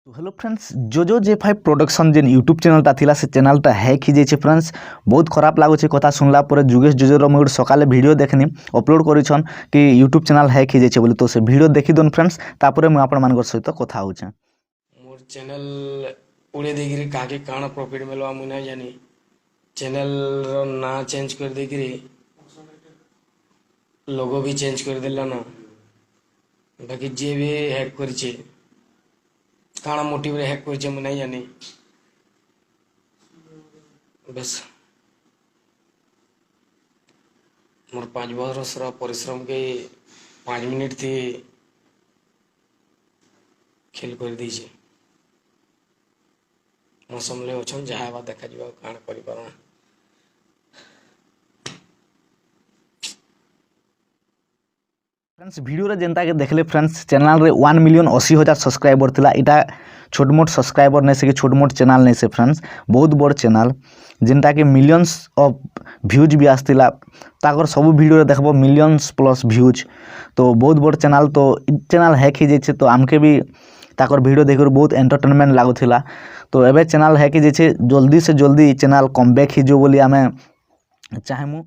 तो hello friends जोजो J5 production जेन YouTube चैनलटा थिला से चैनलटा हैक ही जाइए फ्रेंड्स। बहुत खराब लागुचे कथा सुनला पर जुगेश जोजोर मुझे सकाले वीडियो देखनी अपलोड करिछन कि यूट्यूब चैनल हैक ही जाइए बोली। तो से वीडियो देखी दोन फ्रेंड्स तापर मैं आपण मानकर सहित कथा होचे। मोर चैनल उड़े देगिरी काके काना प्रॉफिट मिलवा मु ना जानी। चैनल रो ना चेंज कर देगिरी लोगो भी चेंज कर देला ना। बाकी जे भी हैक करछे काना मोटिव रे हैक करछे मु ना जानी। बस मोर 5 वर्ष रो परिश्रम के 5 मिनट थी खेल कर दीजिए। मौसम ले ओछन जहा बा देखा जीवा काना करि पारना। फ्रेंड्स वीडियो रे जेनता के देखले फ्रेंड्स चैनल रे 1,80,000 सब्सक्राइबर थिला। इटा छोट मोट सब्सक्राइबर नहीं से कि छोट मोट चैनल नहीं से फ्रेंड्स बहुत बड़ चैनल जिनटा के मिलियंस ऑफ व्यूज भी आसतिला। ताकर सब वीडियो रे देखबो मिलियंस प्लस व्यूज। तो बहुत बड़ चैनल तो चैनल हैक ही जाइए। तो आमके भी ताकर वीडियो देखकर बहुत एंटरटेनमेंट लागुला। तो एबे चैनल हैक ही जाइए जल्दी से जल्दी चैनल कमबैक ही जो बोली आमे चाहेमु।